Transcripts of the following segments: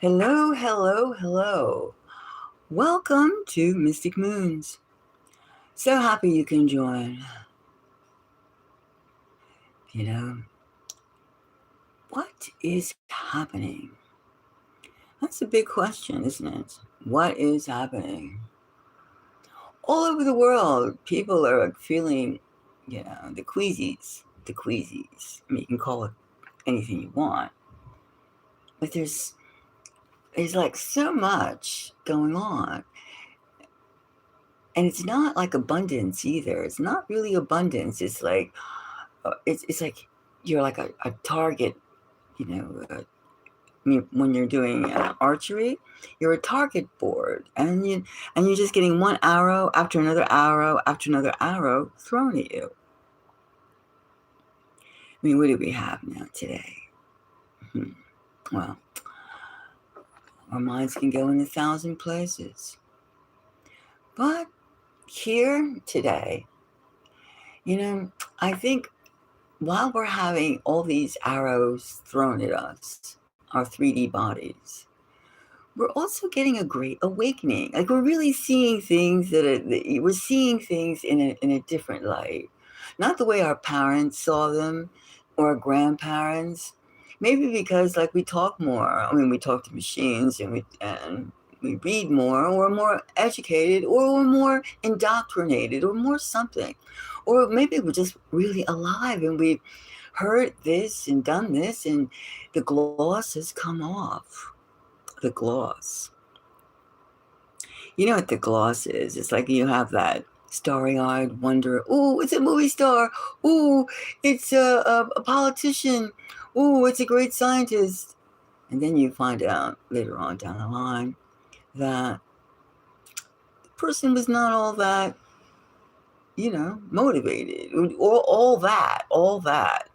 Hello, hello, hello. Welcome to Mystic Moons. So happy you can join. You know, what is happening? That's a big question, isn't it? What is happening? All over the world, people are feeling, the queasies. The queasies. I mean, you can call it anything you want. But there's like so much going on. And it's not like abundance either. It's not really abundance. It's like it's like you're like a target, you know. When you're doing archery, you're a target board, and you're just getting one arrow after another arrow after another arrow thrown at you. I mean, what do we have now today? Well, our minds can go in 1,000 places, but here today, I think while we're having all these arrows thrown at us, our 3D bodies, we're also getting a great awakening. Like we're really seeing things we're seeing things in a different light, not the way our parents saw them or our grandparents. Maybe because like we talk more. I mean, we talk to machines and we read more, or we're more educated, or we're more indoctrinated, or more something, or maybe we're just really alive and we heard this and done this, and the gloss has come off. The gloss. You know what the gloss is? It's like you have that starry-eyed wonder. Oh, it's a movie star. Oh, it's a politician. Oh, it's a great scientist. And then you find out later on down the line that the person was not all that, motivated, or all that.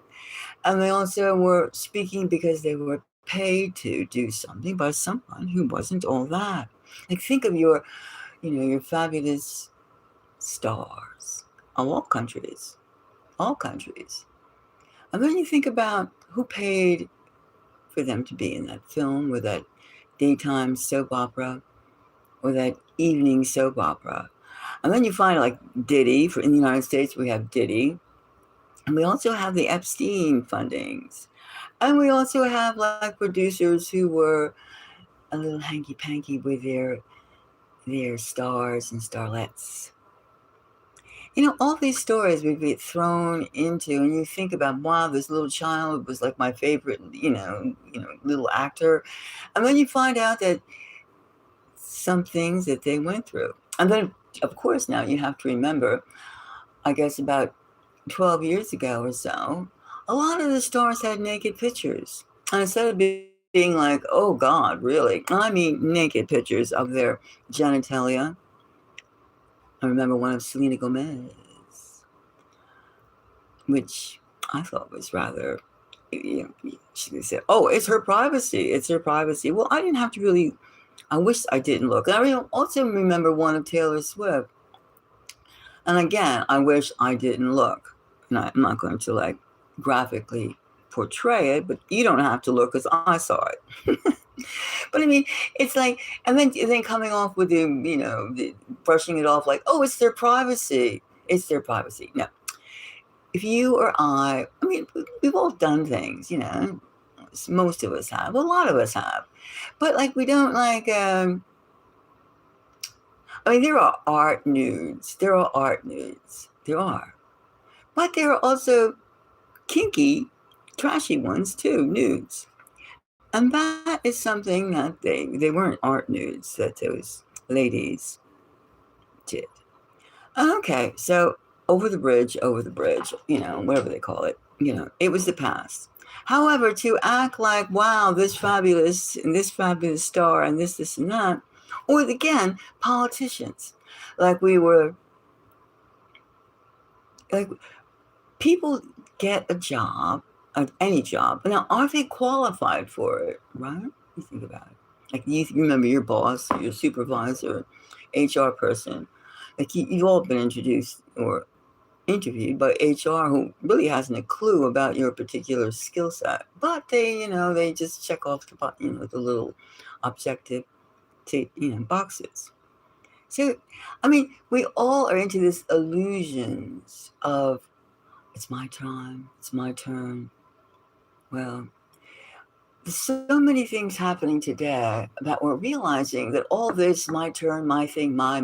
And they also were speaking because they were paid to do something by someone who wasn't all that. Like think of your fabulous stars of all countries. And then you think about who paid for them to be in that film, or that daytime soap opera, or that evening soap opera. And then you find like Diddy. In the United States, we have Diddy. And we also have the Epstein fundings. And we also have like producers who were a little hanky-panky with their stars and starlets. All these stories we get thrown into, and you think about, wow, this little child was like my favorite, little actor. And then you find out that some things that they went through. And then, of course, now you have to remember, I guess about 12 years ago or so, a lot of the stars had naked pictures. And instead of being like, oh God, really? I mean, naked pictures of their genitalia. I remember one of Selena Gomez, which I thought was rather, she said, oh, it's her privacy. It's her privacy. Well, I didn't have to really, I wish I didn't look. I also remember one of Taylor Swift. And again, I wish I didn't look. And I'm not going to like graphically portray it, but you don't have to look because I saw it. But I mean, it's like, and then coming off with the brushing it off like, oh, it's their privacy. It's their privacy. No. If you or I mean, we've all done things, most of us have, a lot of us have, but like, we don't like, I mean, there are art nudes. There are. But there are also kinky, trashy ones too, nudes. And that is something that they weren't art nudes that those ladies did. Okay, so over the bridge, whatever they call it, it was the past. However, to act like, wow, this fabulous star and this and that, or again, politicians, like we were, like people get a job, any job. Now, are they qualified for it, right? You think about it. Like you remember your boss, your supervisor, HR person. Like you've all been introduced or interviewed by HR who really hasn't a clue about your particular skill set, but they just check off the little objective boxes. So, I mean, we all are into this illusions of it's my time, it's my turn. Well, there's so many things happening today that we're realizing that all this, my turn, my thing, my,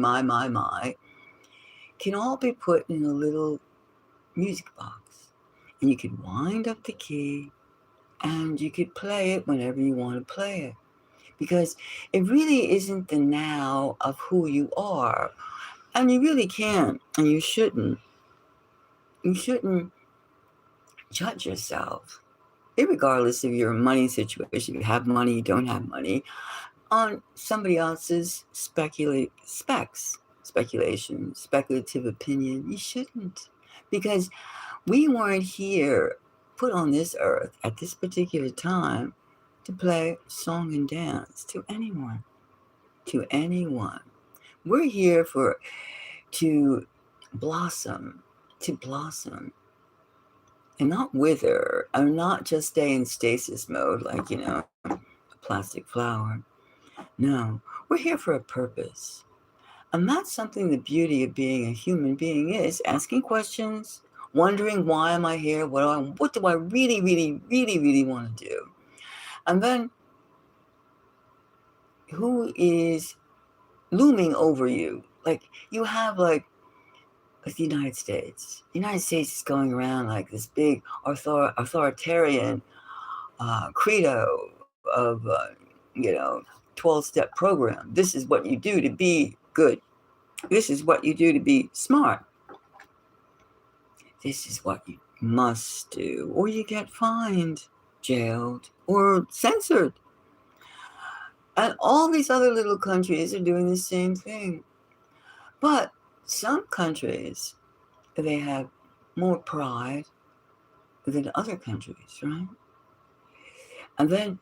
can all be put in a little music box. And you could wind up the key and you could play it whenever you want to play it. Because it really isn't the now of who you are. And you really can't, and you shouldn't judge yourself, regardless of your money situation. If you have money, you don't have money, on somebody else's speculative opinion. You shouldn't. Because we weren't here, put on this earth at this particular time, to play song and dance to anyone. To anyone. We're here to blossom, and not wither, or not just stay in stasis mode like, a plastic flower. No, we're here for a purpose. And that's something the beauty of being a human being is, asking questions, wondering why am I here? What do I really, really, really, really want to do? And then who is looming over you? Like you have the United States. The United States is going around like this big authoritarian credo of 12-step program. This is what you do to be good. This is what you do to be smart. This is what you must do, or you get fined, jailed, or censored. And all these other little countries are doing the same thing. But some countries, they have more pride than other countries, right? And then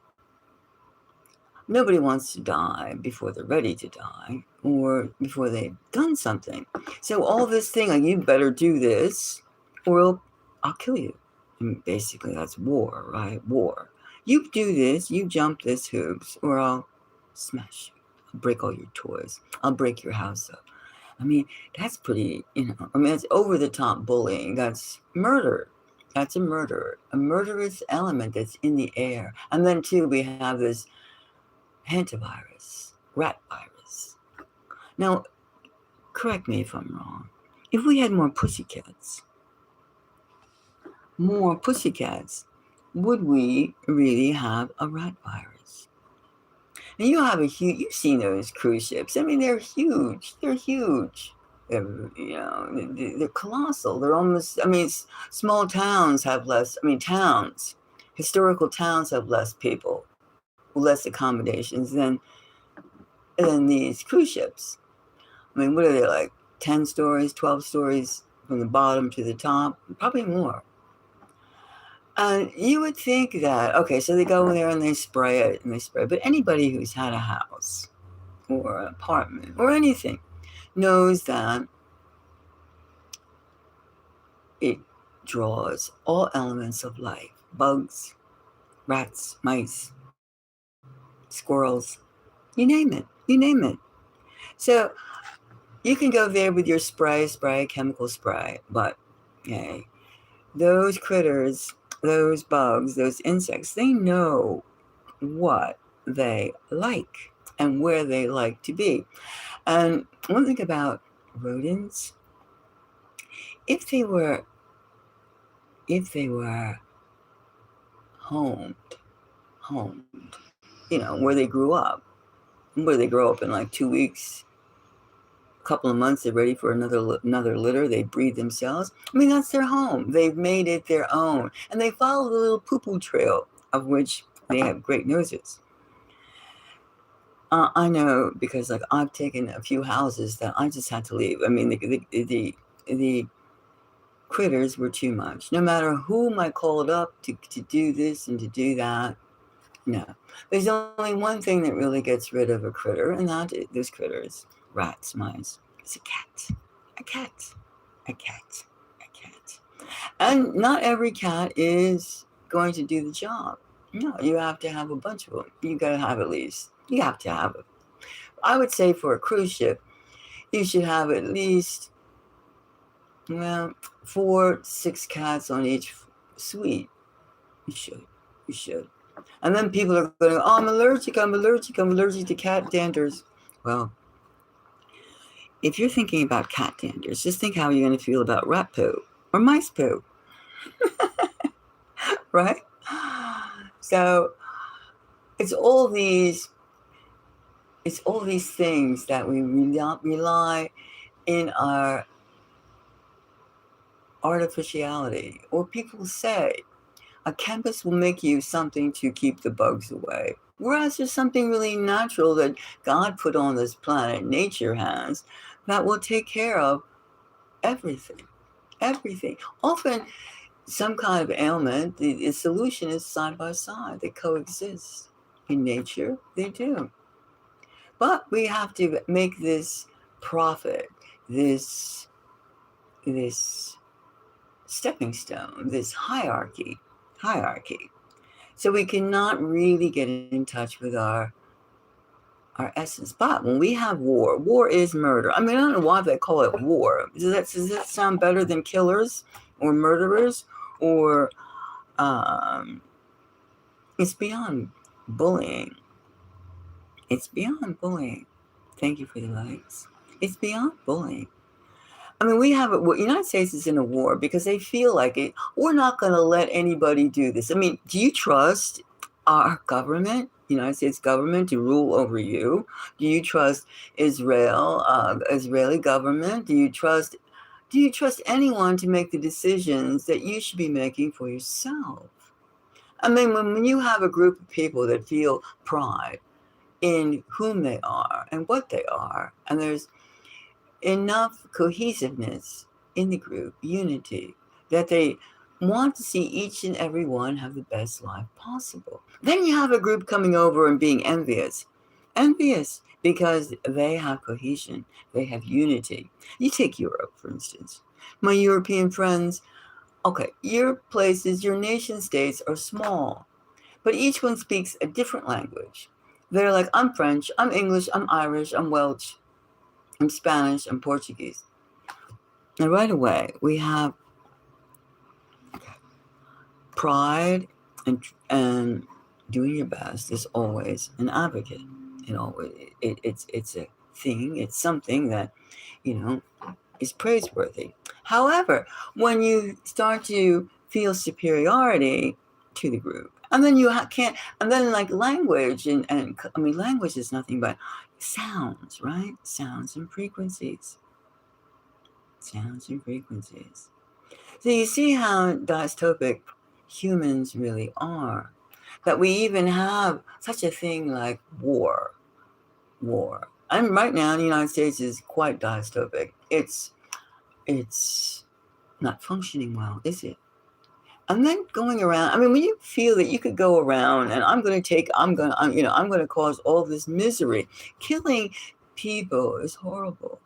nobody wants to die before they're ready to die or before they've done something. So all this thing, like, you better do this or I'll kill you. And basically that's war, right? War. You do this, you jump this hoops, or I'll smash you. I'll break all your toys. I'll break your house up. I mean, that's pretty, it's over-the-top bullying. That's murder. That's a murder. A murderous element that's in the air. And then, too, we have this hantavirus, rat virus. Now, correct me if I'm wrong. If we had more pussycats, would we really have a rat virus? And you've seen those cruise ships. I mean, they're huge. They're colossal. They're almost, small towns have less, historical towns have less people, less accommodations than these cruise ships. I mean, what are they, like 10 stories, 12 stories from the bottom to the top? Probably more. And you would think that, okay, so they go in there and they spray it. But anybody who's had a house or an apartment or anything knows that it draws all elements of life. Bugs, rats, mice, squirrels, you name it. So you can go there with your chemical spray, but hey, those critters, those bugs, those insects, they know what they like and where they like to be. And one thing about rodents, if they were homed, where they grew up, where they grow up in like 2 weeks, a couple of months, they're ready for another litter. They breed themselves. That's their home. They've made it their own. And they follow the little poo-poo trail, of which they have great noses. I know, because I've taken a few houses that I just had to leave. The critters were too much. No matter whom I called up to do this and to do that, no. There's only one thing that really gets rid of a critter, and those critters, rats, mice. It's a cat. And not every cat is going to do the job. No, you have to have a bunch of them. You got to have at least. You have to have it. I would say for a cruise ship, you should have at least, well, 4, 6 cats on each suite. You should. You should. And then people are going, oh, I'm allergic to cat danders. Well, if you're thinking about cat danders, just think how you're going to feel about rat poo or mice poo, right? So it's all these things that we rely in our artificiality. Or people say a chemist will make you something to keep the bugs away. Whereas there's something really natural that God put on this planet, nature has, that will take care of everything. Everything. Often, some kind of ailment, the solution is side by side. They coexist. In nature, they do. But we have to make this profit, this stepping stone, this hierarchy. So we cannot really get in touch with our essence. But when we have war is murder. I mean, I don't know why they call it war. Does that sound better than killers or murderers? Or it's beyond bullying. It's beyond bullying. Thank you for the likes. It's beyond bullying. I mean, the United States is in a war because they feel like it. We're not going to let anybody do this. I mean, do you trust our government, United States government, to rule over you? Do you trust Israeli government? Do you trust anyone to make the decisions that you should be making for yourself? I mean, when you have a group of people that feel pride in whom they are and what they are, and there's enough cohesiveness in the group, unity, that they want to see each and every one have the best life possible. Then you have a group coming over and being envious because they have cohesion, they have unity. You take Europe, for instance. My European friends, okay, your nation states are small, but each one speaks a different language. They're like, I'm French, I'm English, I'm Irish, I'm Welsh, I'm Spanish, I'm Portuguese. And right away, we have pride and doing your best is always an advocate. It's a thing, it's something that, is praiseworthy. However, when you start to feel superiority to the group, and then can't, and then like language, and I mean, language is nothing but sounds, right? Sounds and frequencies. Sounds and frequencies. So you see how dystopic humans really are. That we even have such a thing like war. And right now, the United States is quite dystopic. It's not functioning well, is it? And then going around, I mean, when you feel that you could go around and I'm going to cause all this misery. Killing people is horrible.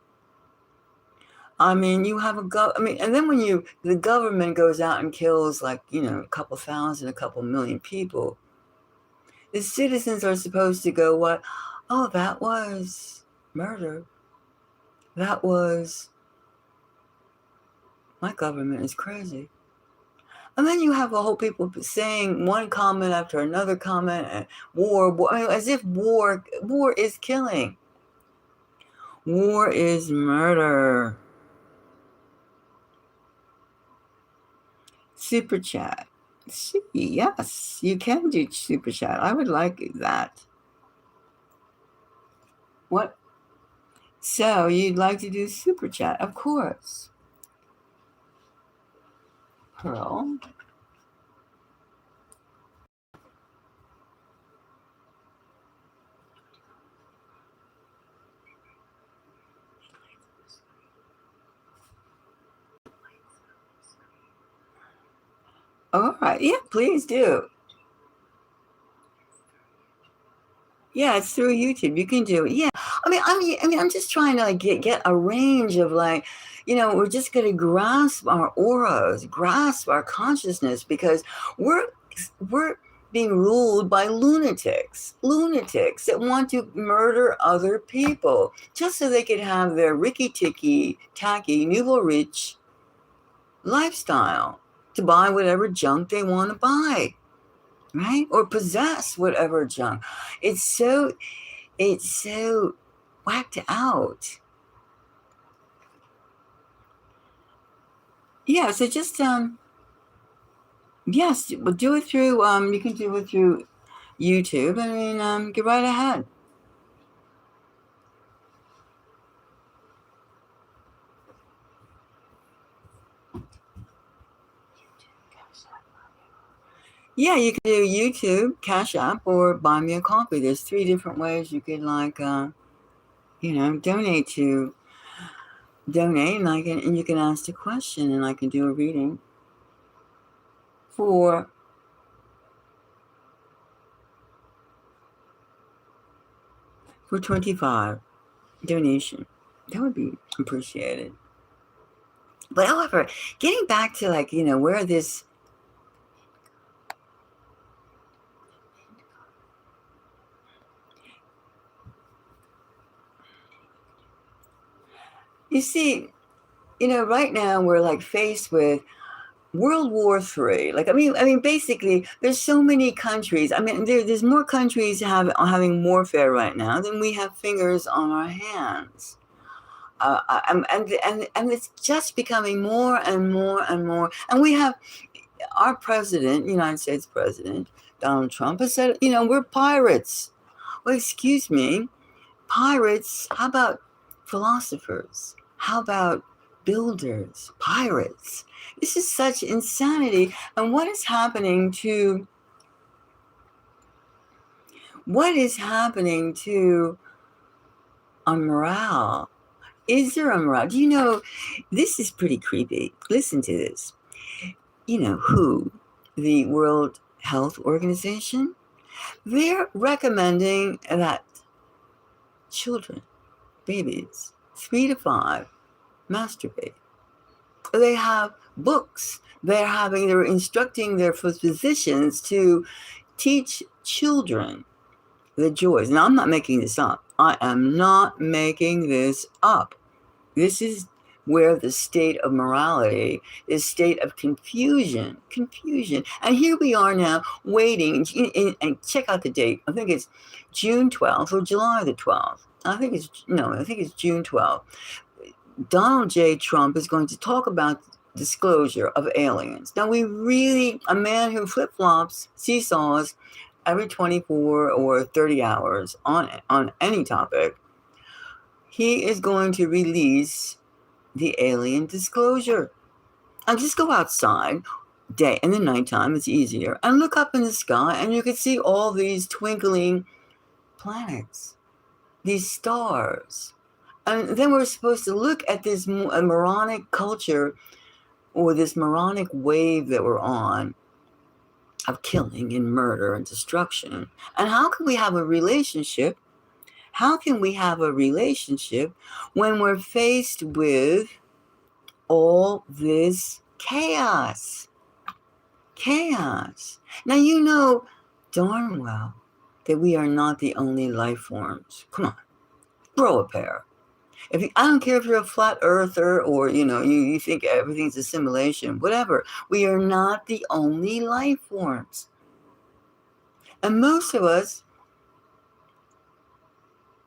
I mean, you have and then when the government goes out and kills like, a couple thousand, a couple million people, the citizens are supposed to go, what? Oh, that was murder. That was, my government is crazy. And then you have a whole people saying one comment after another comment, and war, I mean, as if war is killing. War is murder. Super chat. See, yes, you can do super chat. I would like that. What? So you'd like to do super chat? Of course. Pearl. All right. Yeah, please do. Yeah, it's through YouTube. You can do it. Yeah. I mean, I'm just trying to like get a range of like, we're just going to grasp our auras, grasp our consciousness, because we're being ruled by lunatics that want to murder other people just so they could have their ricky-ticky, tacky, nouveau riche lifestyle, to buy whatever junk they want to buy, right? Or possess whatever junk. It's so whacked out. Yeah, so just yes, we'll do it through you can do it through YouTube. I mean, get right ahead. Yeah, you can do YouTube, Cash App, or buy me a coffee. There's 3 different ways you could donate, and you can ask a question, and I can do a reading for 25 donation. That would be appreciated. But however, getting back to where this you see, right now we're faced with World War III. I mean, basically, there's so many countries. I mean, there's more countries having warfare right now than we have fingers on our hands. And it's just becoming more and more and more. And we have our president, United States President Donald Trump, has said, we're pirates. Well, excuse me, pirates. How about philosophers? How about builders? Pirates. This is such insanity. And what is happening to our morale? Is there a morale? Do you know, this is pretty creepy. Listen to this. You know who? The World Health Organization? They're recommending that children, babies, 3 to 5, masturbate. They have books. They're instructing their physicians to teach children the joys. Now, I'm not making this up. I am not making this up. This is where the state of morality is, state of confusion. And here we are now waiting, and check out the date. I think it's June 12th or July the 12th. I think it's June 12th. Donald J. Trump is going to talk about disclosure of aliens. Now, a man who flip-flops, seesaws every 24 or 30 hours on any topic, he is going to release the alien disclosure. And just go outside day in the nighttime, it's easier, and look up in the sky, and you can see all these twinkling planets, these stars. And then we're supposed to look at this moronic culture, or this moronic wave that we're on, of killing and murder and destruction. And how can we have a relationship? How can we have a relationship when we're faced with all this chaos? Now, you know darn well that we are not the only life forms. Come on, grow a pair. I don't care if you're a flat earther, or you think everything's a simulation, whatever. We are not the only life forms. And most of us,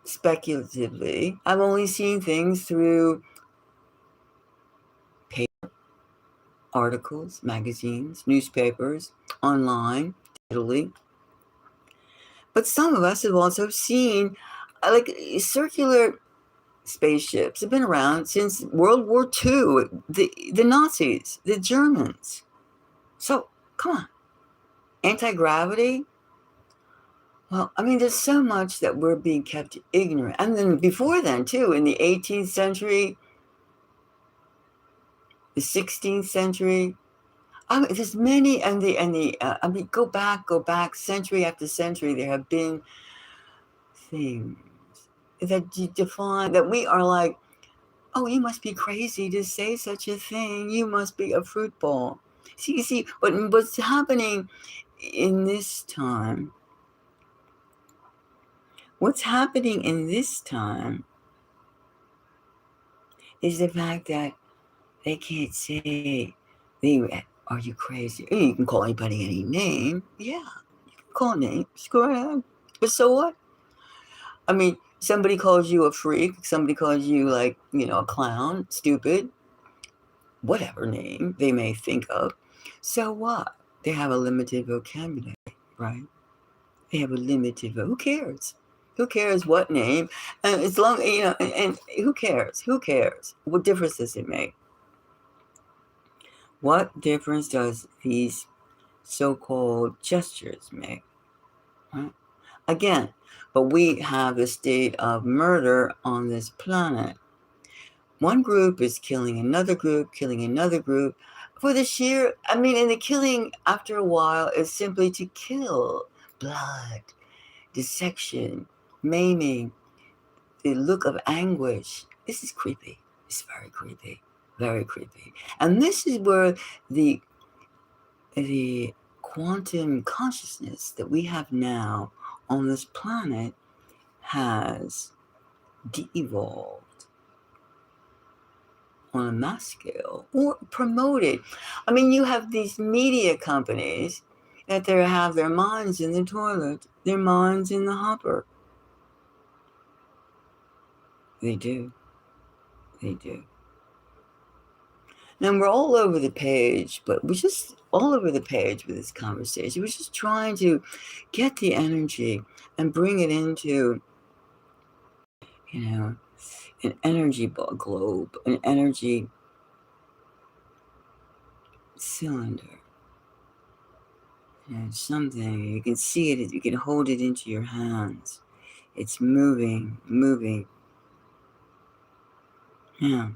speculatively, I've only seen things through paper, articles, magazines, newspapers, online, digitally. But some of us have also seen circular spaceships have been around since World War II, the Nazis, the Germans. So, come on. Anti-gravity? Well, I mean, there's so much that we're being kept ignorant. And then before then, too, in the 18th century, the 16th century, I mean, there's many, go back century after century, there have been things that define that we are like Oh, you must be crazy to say such a thing. You must be a fruitball. See, what's happening in this time? What's happening in this time is the fact that they can't say, are you crazy? You can call anybody any name. Yeah, you can call names. Go ahead. But so what? I mean, somebody calls you a freak. Somebody calls you, like, a clown, stupid, whatever name they may think of. So what? They have a limited vocabulary, right? They have a limited, who cares? Who cares what name? And as long, and who cares? Who cares? What difference does it make? What difference does these so-called gestures make? Right? Again, but we have a state of murder on this planet. One group is killing another group, for the sheer, and the killing after a while is simply to kill. Blood, dissection, maiming, the look of anguish. This is creepy. It's very creepy. Very creepy. And this is where the quantum consciousness that we have now on this planet has de-evolved on a mass scale or promoted. You have these media companies that they have their minds in the toilet, their minds in the hopper. They do. They do. Now we're all over the page, but we're just all over the page with this conversation. We're just trying to get the energy and bring it into, an energy globe, an energy cylinder. Something, you can see it, you can hold it into your hands. It's moving. Yeah.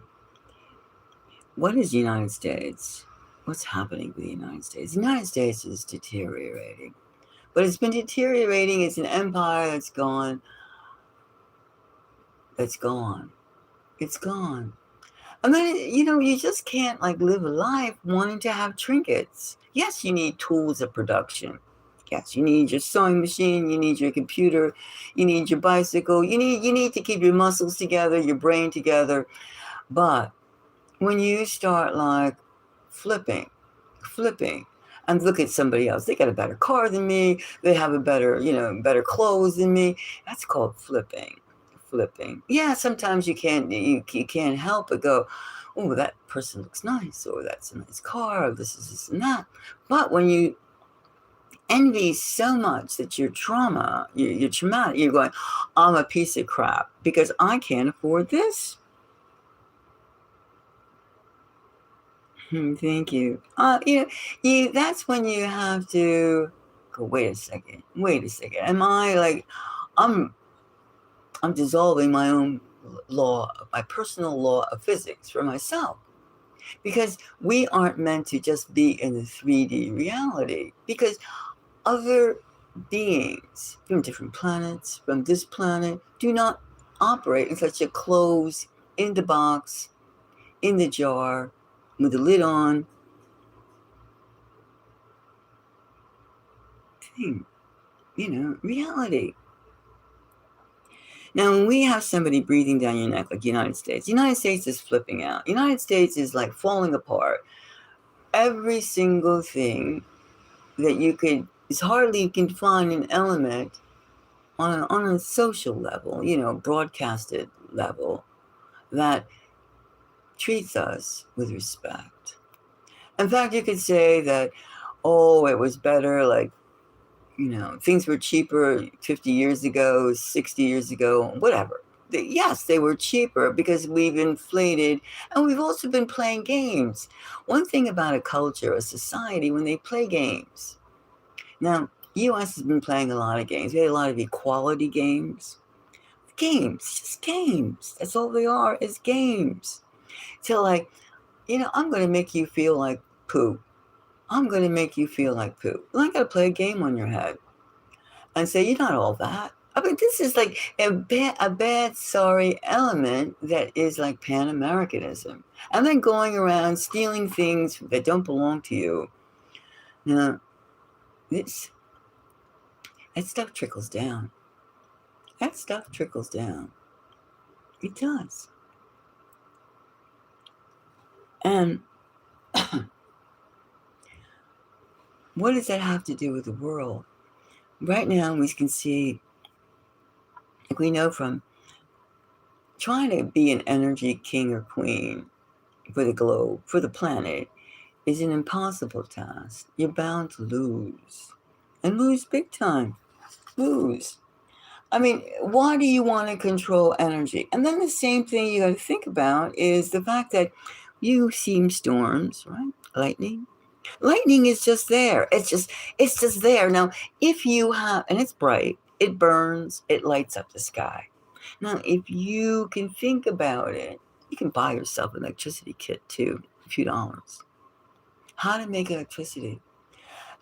What is the United States? What's happening with the United States? The United States is deteriorating. But it's been deteriorating. It's an empire that's gone. It's gone. And then, you just can't live a life wanting to have trinkets. Yes, you need tools of production. Yes, you need your sewing machine, you need your computer, you need your bicycle, you need to keep your muscles together, your brain together. But when you start flipping, and look at somebody else, they got a better car than me, they have a better, better clothes than me. That's called flipping. Yeah, sometimes you can't help but go, oh, that person looks nice, or that's a nice car, or this and that. But when you envy so much that you're traumatic, you're going, I'm a piece of crap because I can't afford this. Thank you. That's when you have to go, wait a second. Am I I'm dissolving my own law, my personal law of physics for myself, because we aren't meant to just be in the 3D reality, because other beings from different planets, from this planet, do not operate in such a closed, in the box, in the jar, with the lid on thing, reality. Now, when we have somebody breathing down your neck, like United States is flipping out. United States is falling apart. Every single thing that it's hardly you can find an element on a social level, broadcasted level, that treats us with respect. In fact, you could say that, oh, it was better, things were cheaper 50 years ago, 60 years ago, whatever. Yes, they were cheaper because we've inflated, and we've also been playing games. One thing about a culture, a society, when they play games. Now, U.S. has been playing a lot of games. We had a lot of equality games. Just games. That's all they are, is games. So I'm going to make you feel like poo. I'm going to make you feel like poo. Well, I got to play a game on your head and say, you're not all that. I mean, this is like a bad, sorry element that is like Pan Americanism. And then going around stealing things that don't belong to you. Now, this, that stuff trickles down. That stuff trickles down. It does. And what does that have to do with the world? Right now, we can see, like we know from trying to be an energy king or queen for the globe, for the planet, is an impossible task. You're bound to lose. And lose big time. Lose. I mean, why do you want to control energy? And then the same thing you got to think about is the fact that you see storms, right? Lightning. Lightning is just there. It's just there. Now, if you have, and it's bright, it burns, it lights up the sky. Now, if you can think about it, you can buy yourself an electricity kit too, a few dollars. How to make electricity.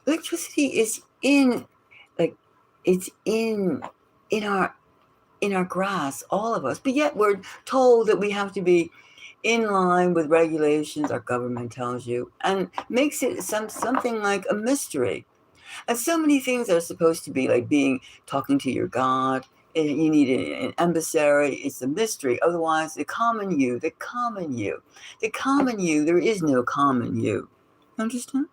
Electricity is in, like, it's in our grasp, all of us. But yet we're told that we have to be in line with regulations our government tells you, and makes it something like a mystery. And so many things are supposed to be like talking to your God. And you need an emissary. It's a mystery. Otherwise, the common you, there is no common you. Understand?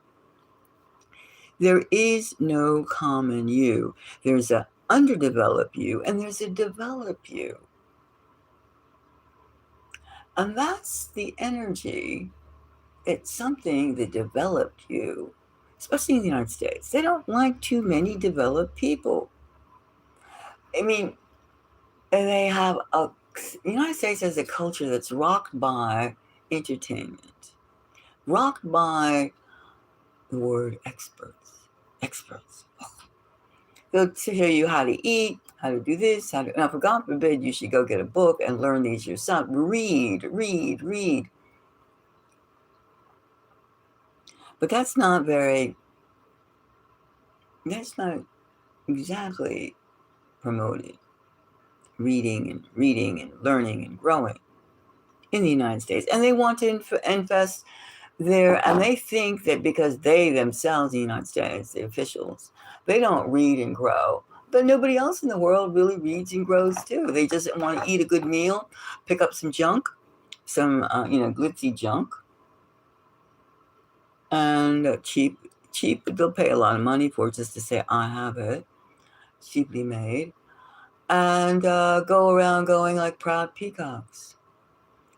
There is no common you. There's a underdeveloped you, and there's a developed you. And that's the energy. It's something that developed you, especially in the United States. They don't like too many developed people. I mean, they have the United States has a culture that's rocked by entertainment, rocked by the word experts. Experts. They'll show you how to eat, how to do this, now for God forbid you should go get a book and learn these yourself. Read. But that's not exactly promoted. Reading and learning and growing in the United States. And they want to invest there, and they think that because they themselves, the United States, the officials, they don't read and grow. But nobody else in the world really reads and grows too. They just want to eat a good meal, pick up some junk, some glitzy junk, and cheap. They'll pay a lot of money for it just to say I have it, cheaply made, and go around going like proud peacocks,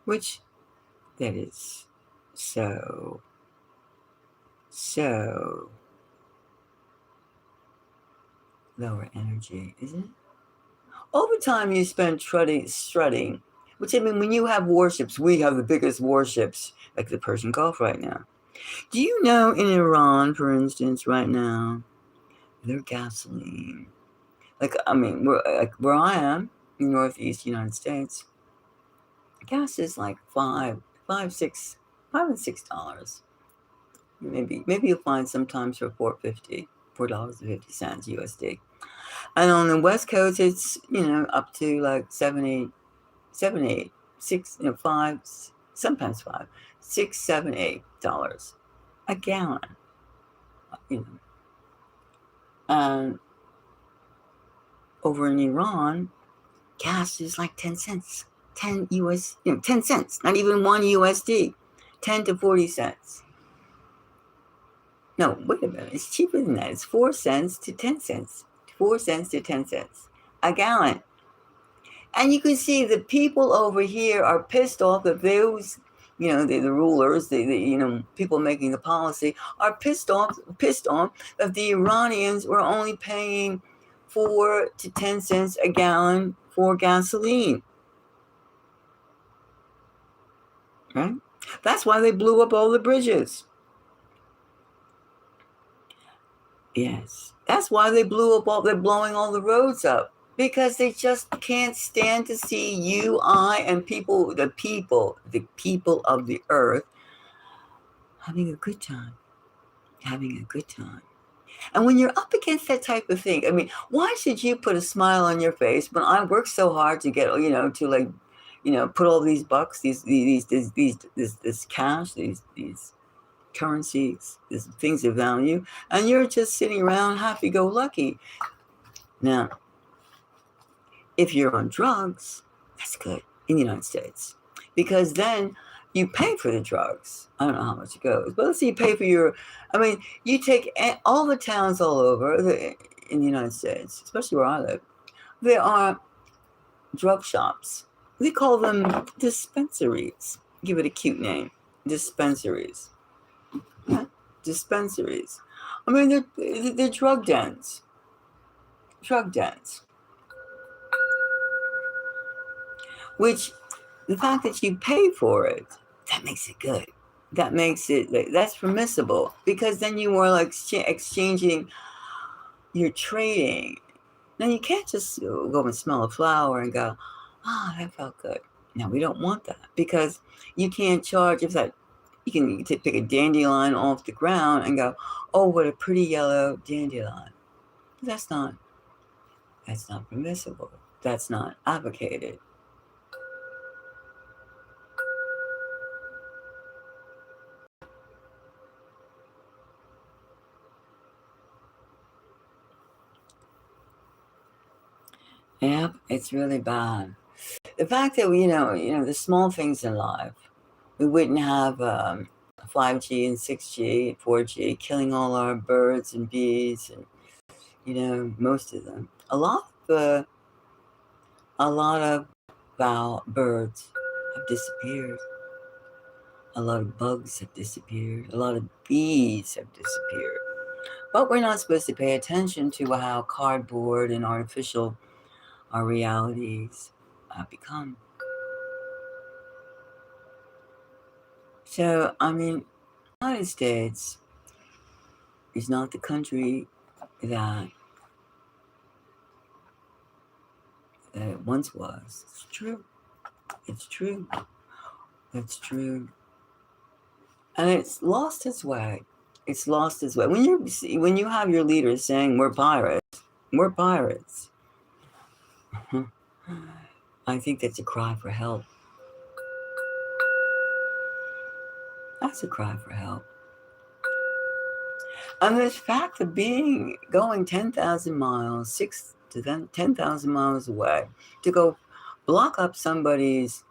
which that is so lower energy, isn't it? All the time you spend strutting, which I mean, when you have warships, we have the biggest warships, like the Persian Gulf right now. Do you know in Iran, for instance, right now, their gasoline, like, I mean, where I am in the Northeast United States, gas is like $5 and $6. Maybe you'll find sometimes for $4.50 USD. And on the West Coast, it's, up to like 7, 8, 6, 5, sometimes $6, $7, $8 a gallon. And over in Iran, gas is like 10 cents, 10 cents, not even 1 USD, 10 to 40 cents. No, wait a minute. It's cheaper than that. It's 4 cents to 10 cents. 4 cents to 10 cents a gallon. And you can see the people over here are pissed off that those, the rulers, the people making the policy are pissed off that the Iranians were only paying 4 to 10 cents a gallon for gasoline. Right? That's why they blew up all the bridges. Yes. That's why they're blowing all the roads up. Because they just can't stand to see you, I, and the people of the earth having a good time. And when you're up against that type of thing, I mean, why should you put a smile on your face when I work so hard to get, to like, put all these bucks, this cash, these currencies, these things of value, and you're just sitting around happy-go-lucky. Now, if you're on drugs, that's good in the United States, because then you pay for the drugs. I don't know how much it goes, but let's say you pay for you take all the towns all over in the United States, especially where I live, there are drug shops. We call them dispensaries. Give it a cute name. Dispensaries. Yeah, dispensaries. I mean, they're drug dens. Drug dens. Which, the fact that you pay for it, that makes it good. That's permissible, because then you are like exchanging, you're trading. Now you can't just go and smell a flower and go, that felt good. No, we don't want that, because you can't charge, you can pick a dandelion off the ground and go, oh, what a pretty yellow dandelion. That's not permissible. That's not advocated. Yeah, it's really bad. The fact that the small things in life, we wouldn't have 5G and 6G, 4G, killing all our birds and bees, and most of them. A lot of birds have disappeared. A lot of bugs have disappeared. A lot of bees have disappeared. But we're not supposed to pay attention to how cardboard and artificial our realities have become. So, I mean, the United States is not the country that it once was. It's true. It's true. It's true. And it's lost its way. It's lost its way. When you have your leaders saying we're pirates, I think that's a cry for help. That's a cry for help. And this fact of going 10,000 miles, 10,000 miles away, to go block up somebody's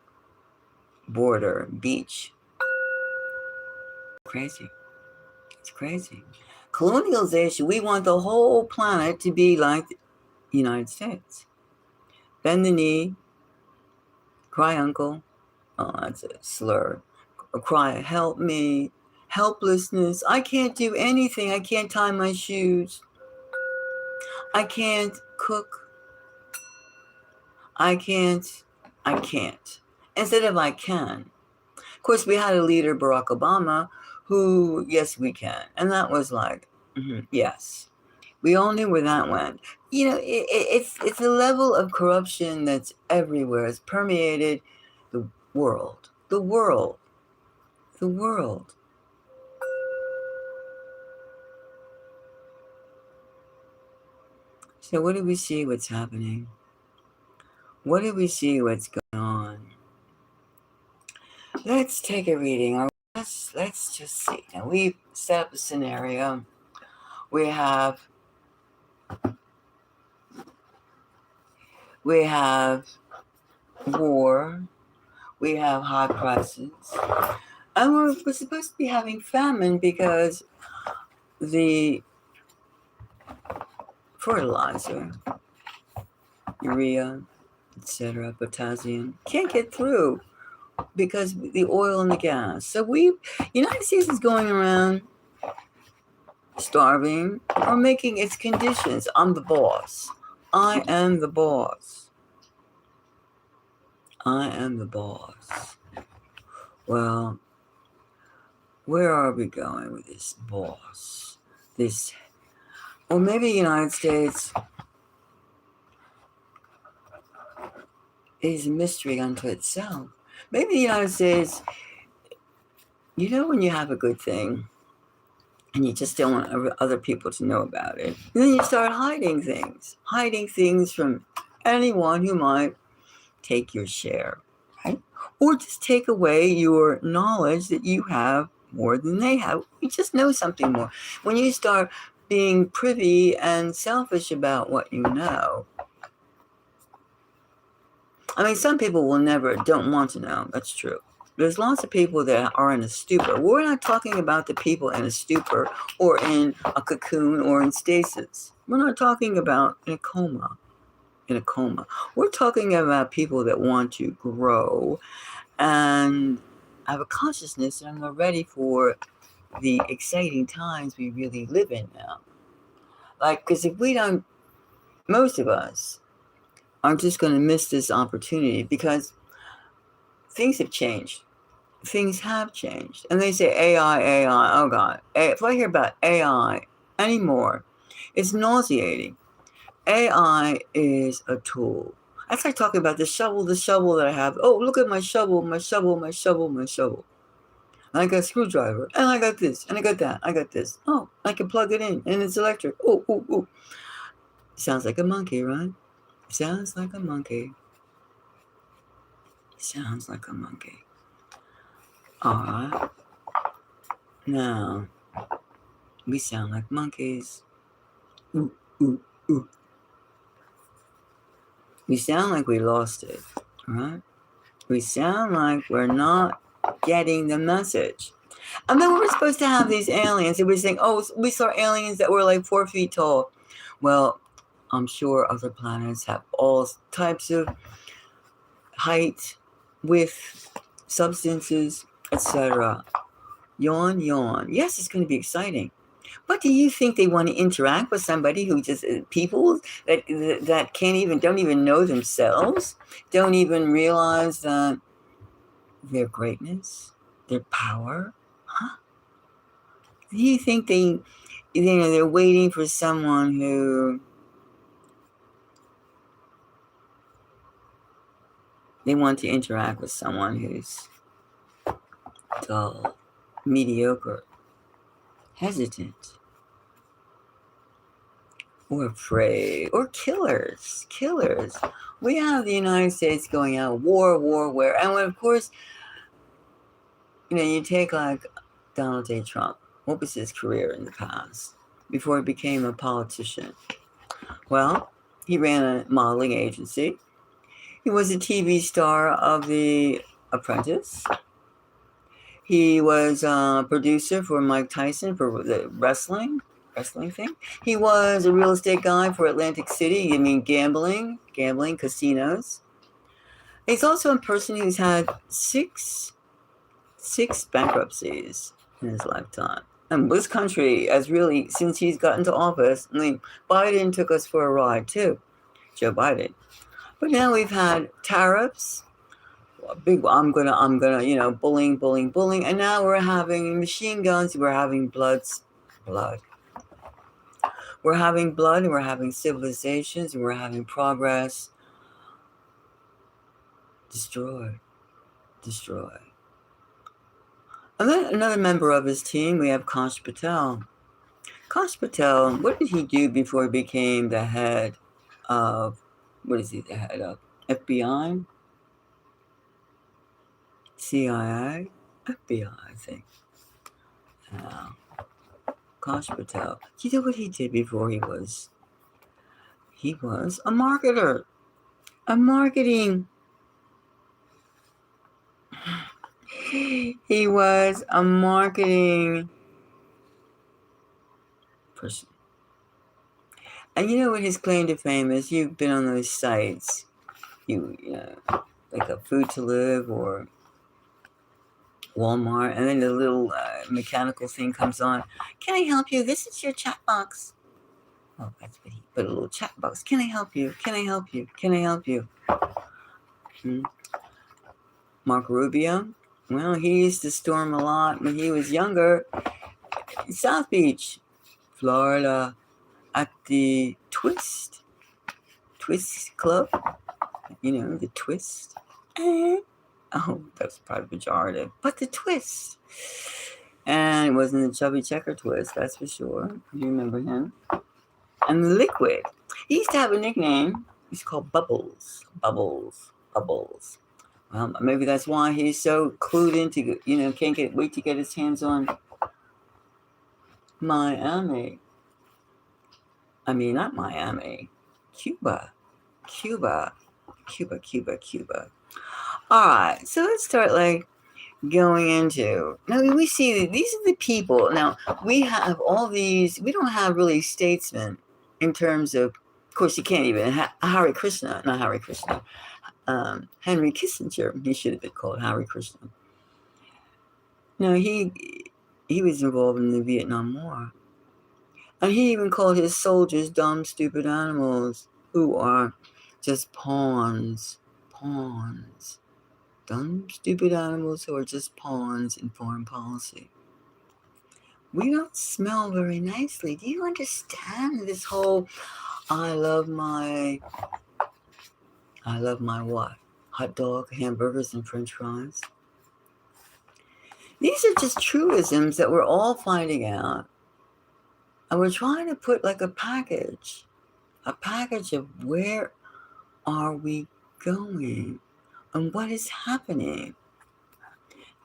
border, beach. Crazy. It's crazy. Colonialization, we want the whole planet to be like the United States. Bend the knee, cry uncle. Oh, that's a slur. Cry, help me. Helplessness. I can't do anything. I can't tie my shoes. I can't cook. I can't. Instead of I can. Of course, we had a leader, Barack Obama, who, yes, we can. And that was like, yes. We all knew where that went. It's a level of corruption that's everywhere. It's permeated the world. The world. The world. So what do we see what's happening? What do we see what's going on? Let's take a reading. Or let's just see. Now we've set up a scenario. We have war. We have high prices. And we're supposed to be having famine because the fertilizer, urea, etc., potassium, can't get through because the oil and the gas. So United States is going around starving or making its conditions. I'm the boss. I am the boss. I am the boss. Well, where are we going with this boss? Or maybe the United States is a mystery unto itself. Maybe the United States, when you have a good thing, and you just don't want other people to know about it. And then you start hiding things from anyone who might take your share, right? Or just take away your knowledge that you have more than they have. You just know something more. When you start being privy and selfish about what you know, I mean, some people don't want to know. That's true. There's lots of people that are in a stupor. We're not talking about the people in a stupor or in a cocoon or in stasis. We're not talking about in a coma. We're talking about people that want to grow and have a consciousness and are ready for the exciting times we really live in now. Like, because if we don't, most of us are just going to miss this opportunity because things have changed. Things have changed. And they say AI. Oh, God. If I hear about AI anymore, it's nauseating. AI is a tool. That's like talking about the shovel that I have. Oh, look at my shovel. And I got a screwdriver. And I got this. And I got that. I got this. Oh, I can plug it in. And it's electric. Oh. Sounds like a monkey, right? Sounds like a monkey. All right. Now, we sound like monkeys. Ooh. We sound like we lost it, right? We sound like we're not getting the message. And then we were supposed to have these aliens, and we're saying, oh, we saw aliens that were like 4 feet tall. Well, I'm sure other planets have all types of height, width, substances, etc. Yawn. Yes, it's going to be exciting. But do you think they want to interact with somebody who just people that don't even know themselves, don't even realize that their greatness, their power? Huh? Do you think they're waiting for someone who they want to interact with someone who's dull, mediocre, hesitant, or afraid, or killers. We have the United States going out war, where, and when, of course, you take like Donald J. Trump. What was his career in the past before he became a politician? Well, he ran a modeling agency. He was a TV star of The Apprentice. He was a producer for Mike Tyson for the wrestling thing. He was a real estate guy for Atlantic City. I mean, gambling, casinos. He's also a person who's had six bankruptcies in his lifetime. And this country has really, since he's gotten to office, I mean, Biden took us for a ride too, Joe Biden. But now we've had tariffs, I'm gonna, bullying, and now we're having machine guns. We're having blood. We're having blood, and we're having civilizations, and we're having progress. Destroy. And then another member of his team, we have Kash Patel. Kash Patel, what did he do before he became the head of, what is he the head of? FBI? CIA? FBI, I think. Kash Patel. You know what he did before he was? He was a marketer. He was a marketing person. And you know what his claim to fame is? You've been on those sites, like a Food to Live or Walmart, and then the little mechanical thing comes on. Can I help you? This is your chat box. Oh, that's what he put, a little chat box. Can I help you? Mark Rubio. Well, he used to storm a lot when he was younger. South Beach, Florida, at the Twist Club. The Twist. Oh, that's probably pejorative. But the Twist. And it wasn't the chubby checker twist, that's for sure. You remember him. And the liquid. He used to have a nickname. He's called Bubbles. Bubbles. Bubbles. Well, maybe that's why he's so clued into, can't wait to get his hands on Miami. I mean, not Miami. Cuba. Cuba. Cuba, Cuba, Cuba. All right, so let's start going into. Now we see that these are the people. Now we have all these. We don't have really statesmen in terms of course, you can't even Hare Krishna, not Hare Krishna. Henry Kissinger. He should have been called Hare Krishna. No, he was involved in the Vietnam War, and he even called his soldiers dumb, stupid animals who are just pawns. Pawns. Dumb, stupid animals who are just pawns in foreign policy. We don't smell very nicely. Do you understand this whole I love my what? Hot dog, hamburgers, and french fries? These are just truisms that we're all finding out. And we're trying to put a package of where are we going and what is happening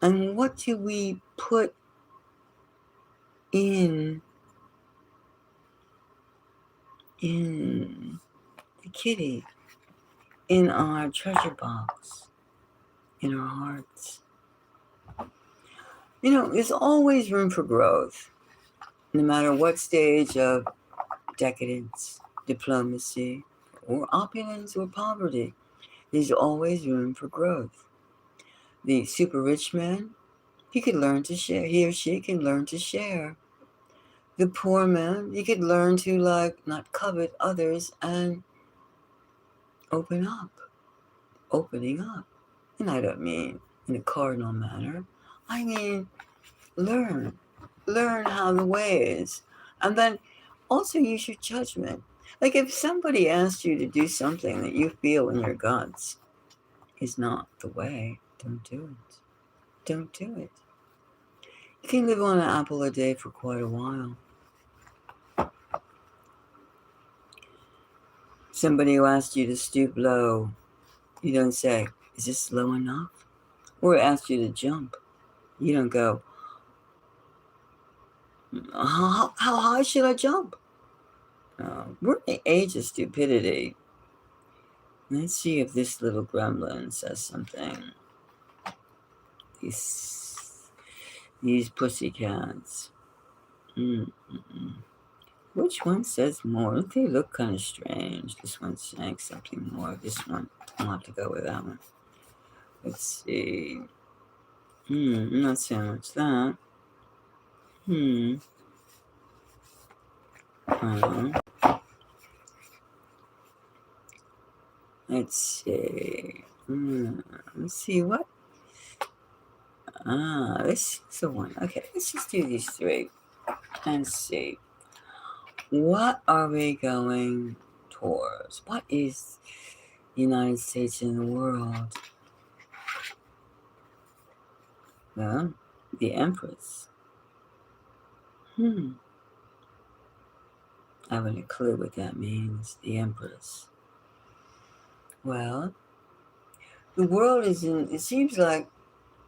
and what do we put in the kitty, in our treasure box, in our hearts. There's always room for growth, no matter what stage of decadence, diplomacy, or opulence or poverty. There's always room for growth. The super rich man, he could learn to share. He or she can learn to share. The poor man, he could learn to not covet others and opening up. And I don't mean in a cardinal manner. I mean, learn how the way is. And then also use your judgment. If somebody asks you to do something that you feel in your guts is not the way, don't do it. Don't do it. You can live on an apple a day for quite a while. Somebody who asks you to stoop low, you don't say, is this low enough? Or asks you to jump. You don't go, how high should I jump? We're in the age of stupidity. Let's see if this little gremlin says something. These pussycats. Which one says more? They look kind of strange. This one's saying something more. This one, I'll have to go with that one. Let's see. Not so much that. Let's see. Let's see what. This is the one. Okay, let's just do these three and see. What are we going towards? What is the United States in the world? Well, the Empress. I haven't a clue what that means, the Empress. Well, the world it seems like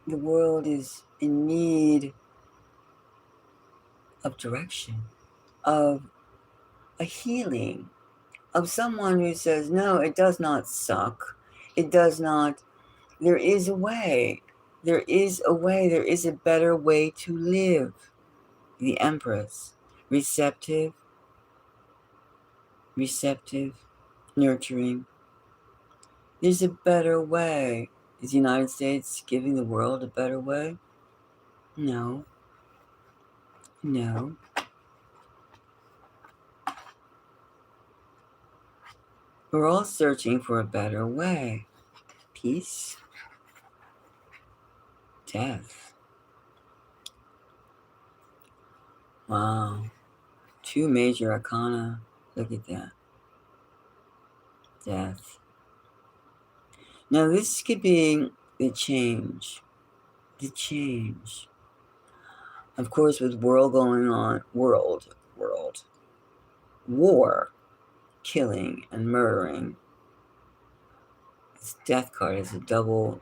the world is in need of direction, of a healing, of someone who says, no, it does not suck. It does not. There is a way. There is a way. There is a better way to live. The Empress. Receptive, nurturing. There's a better way. Is the United States giving the world a better way? No. We're all searching for a better way. Peace. Death. Wow. 2 major arcana. Look at that. Death. Now this could be the change. Of course, with world going on, world, war, killing and murdering. This death card is a double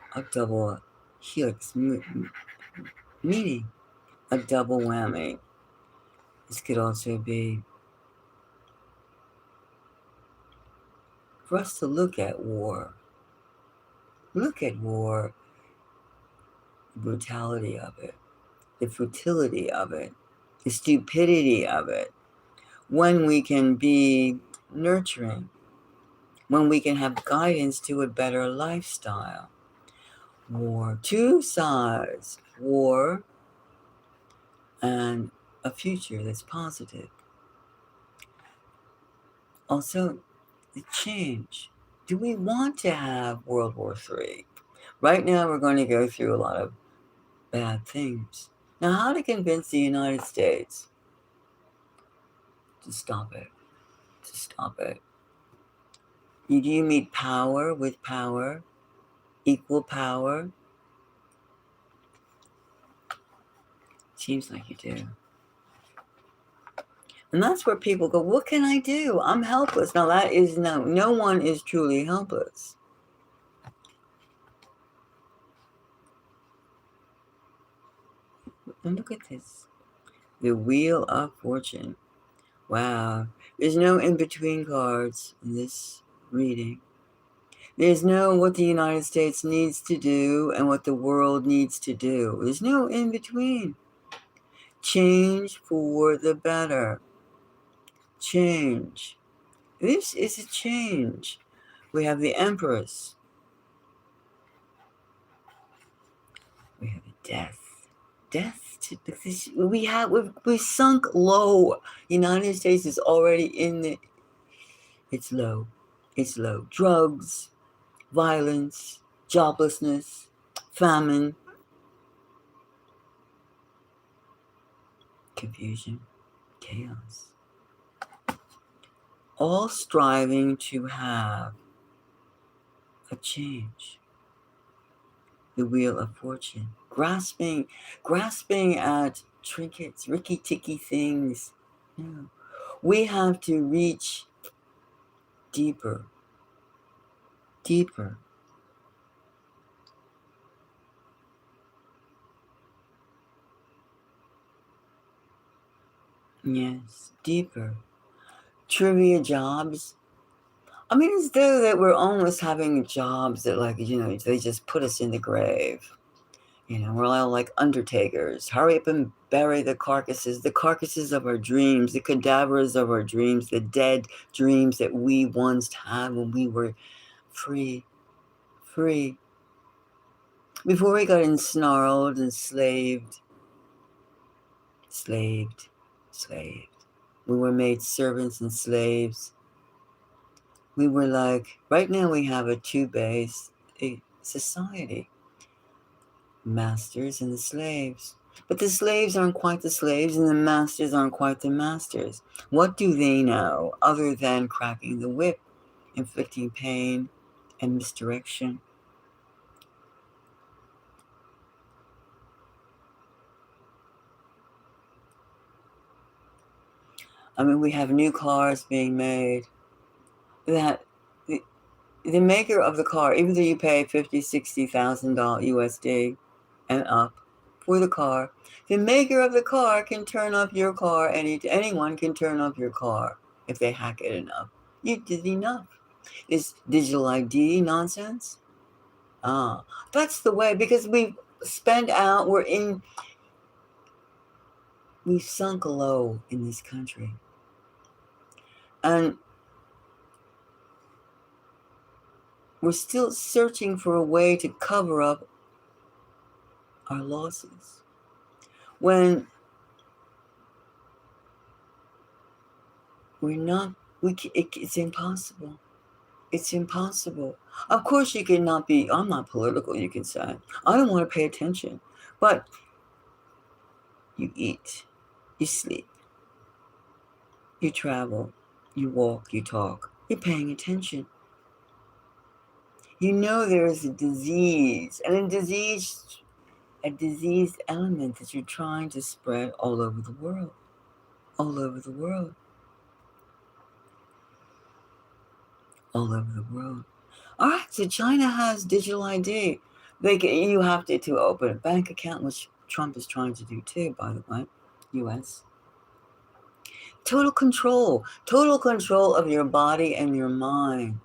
helix meaning, a double whammy. This could also be for us to look at war. Look at war, the brutality of it, the futility of it, the stupidity of it. When we can be nurturing, when we can have guidance to a better lifestyle. War, two sides, war and a future that's positive. Also, the change. Do we want to have World War III? Right now, we're going to go through a lot of bad things. Now, how to convince the United States to stop it? To stop it. Do you meet power with power? Equal power? Seems like you do. And that's where people go, what can I do? I'm helpless. Now that is no one is truly helpless. And look at this. The Wheel of Fortune. Wow. There's no in-between cards in this reading. There's no what the United States needs to do and what the world needs to do. There's no in-between. Change for the better. Change. This is a change. We have the Empress. We have a death. We've sunk low. United States is already it's low. It's low. Drugs, violence, joblessness, famine, confusion, chaos. All striving to have a change. The Wheel of Fortune. Grasping at trinkets, ricky-ticky things. No. We have to reach deeper. Deeper. Yes, deeper. Trivia jobs. I mean, it's though that we're almost having jobs that, like, they just put us in the grave. We're all like undertakers. Hurry up and bury the carcasses of our dreams, the cadavers of our dreams, the dead dreams that we once had when we were free. Before we got ensnarled and slaved. We were made servants and slaves. We were like, right now we have a two-base society. Masters and the slaves. But the slaves aren't quite the slaves and the masters aren't quite the masters. What do they know other than cracking the whip, inflicting pain and misdirection? I mean, we have new cars being made that the maker of the car, even though you pay $50,000-$60,000 USD and up for the car, the maker of the car can turn up your car. Anyone can turn up your car if they hack it enough. You did enough. This digital ID nonsense. That's the way, because we've spent out. We've sunk low in this country, and we're still searching for a way to cover up our losses. When we're not, it's impossible. It's impossible. Of course, you cannot be, I'm not political, you can say. I don't want to pay attention. But you eat, you sleep, you travel, you walk, you talk. You're paying attention. You know there is a disease, and a disease a diseased element that you're trying to spread all over the world. All over the world. All over the world. All right, so China has digital ID. You have to open a bank account, which Trump is trying to do too, by the way, U.S. Total control of your body and your mind.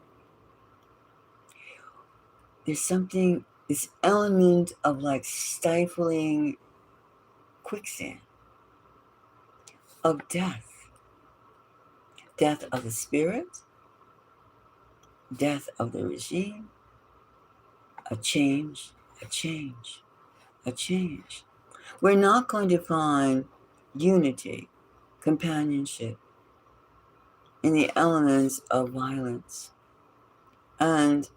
There's something, this element of like stifling quicksand, of death of the spirit, death of the regime, a change. We're not going to find unity, companionship in the elements of violence and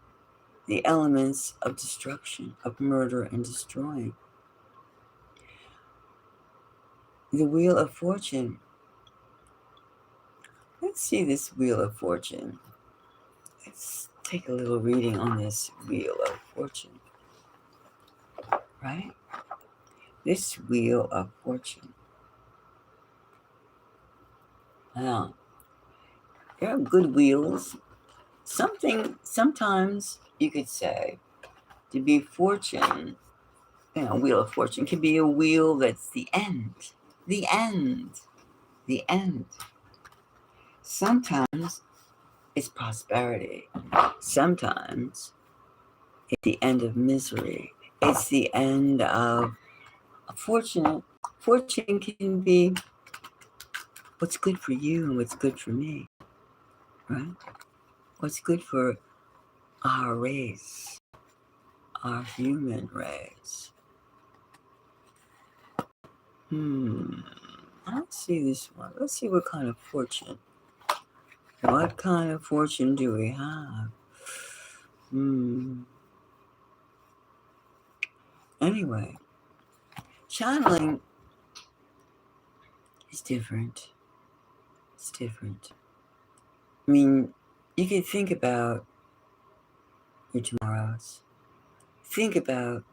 the elements of destruction, of murder and destroying. The Wheel of Fortune. Let's see this Wheel of Fortune. Let's take a little reading on this Wheel of Fortune. Right? This Wheel of Fortune. Now, there are good wheels. Sometimes you could say, to be fortune, Wheel of Fortune can be a wheel that's the end. The end. Sometimes it's prosperity. Sometimes it's the end of misery. It's the end of fortune. Fortune can be what's good for you and what's good for me, right? What's good for our race, our human race. Let's see this one. Let's see what kind of fortune. What kind of fortune do we have? Anyway, channeling is different. It's different. I mean, you can think about your tomorrows. Think about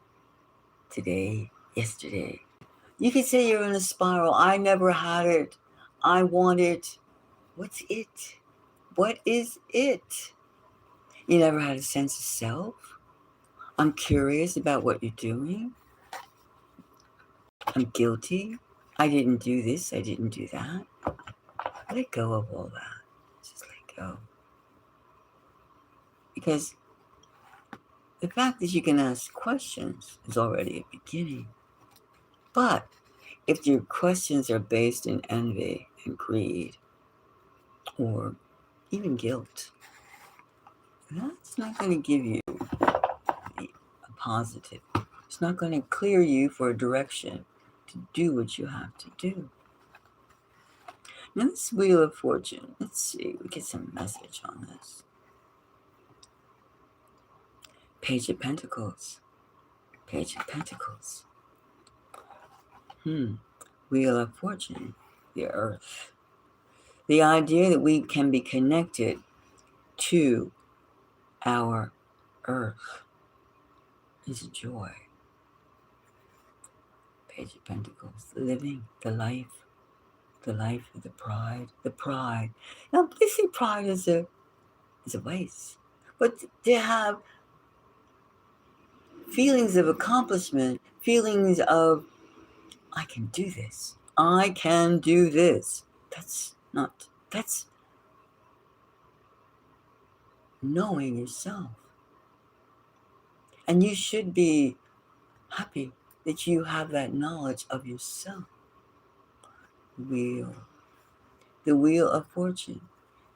today, yesterday. You could say you're in a spiral. I never had it. I want it. What's it? What is it? You never had a sense of self? I'm curious about what you're doing. I'm guilty. I didn't do this. I didn't do that. Let go of all that. Just let go. Because the fact that you can ask questions is already a beginning. But if your questions are based in envy and greed or even guilt, that's not going to give you a positive. It's not going to clear you for a direction to do what you have to do. Now this Wheel of Fortune, let's see, we get some message on this. Page of Pentacles. Wheel of Fortune, the earth. The idea that we can be connected to our earth is a joy. Page of Pentacles, the living, the life of the pride. Now, they say pride is a vice, but to have feelings of accomplishment, feelings of I can do this. That's knowing yourself. And you should be happy that you have that knowledge of yourself. The Wheel of Fortune.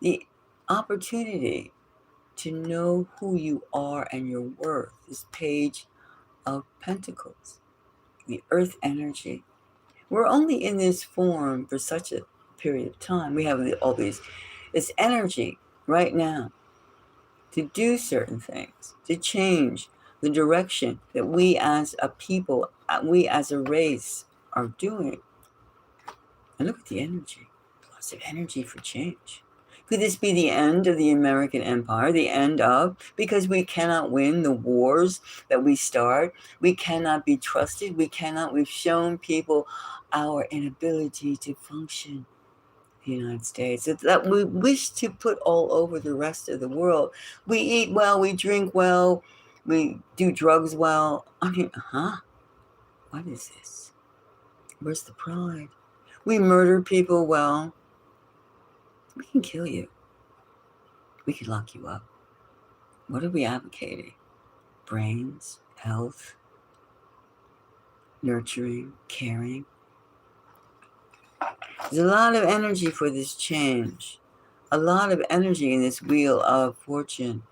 The opportunity to know who you are and your worth. This Page of Pentacles. The earth energy. We're only in this form for such a period of time. We have this energy right now to do certain things, to change the direction that we as a people, we as a race are doing. And look at the energy. Lots of energy for change. Could this be the end of the American empire? The end of, because we cannot win the wars that we start. We cannot be trusted. We've shown people our inability to function. The United States, that we wish to put all over the rest of the world. We eat well, we drink well, we do drugs well. I mean, what is this? Where's the pride? We murder people well. We can kill you. We can lock you up. What are we advocating? Brains, health, nurturing, caring. There's a lot of energy for this change. A lot of energy in this wheel of fortune.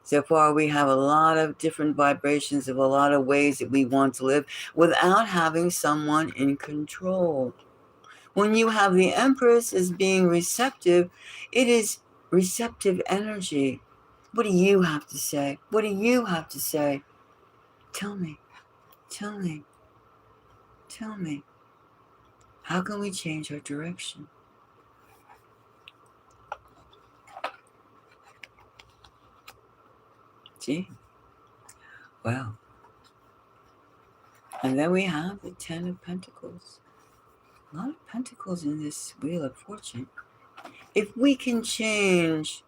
So far, we have a lot of different vibrations of a lot of ways that we want to live without having someone in control. When you have the Empress as being receptive, it is receptive energy. What do you have to say? What do you have to say? Tell me, tell me, tell me. How can we change our direction? Gee, well. And then we have the Ten of Pentacles. A lot of pentacles in this Wheel of Fortune. If we can change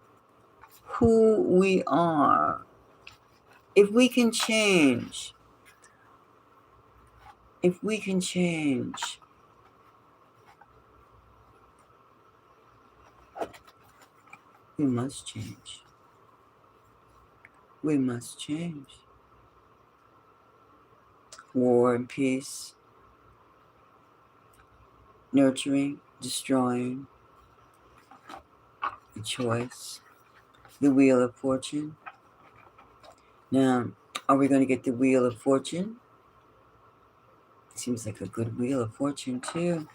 who we are, if we can change, we must change. We must change. War and peace, nurturing, destroying, the choice, the Wheel of Fortune. Now, are we going to get the Wheel of Fortune? It seems like a good Wheel of Fortune too.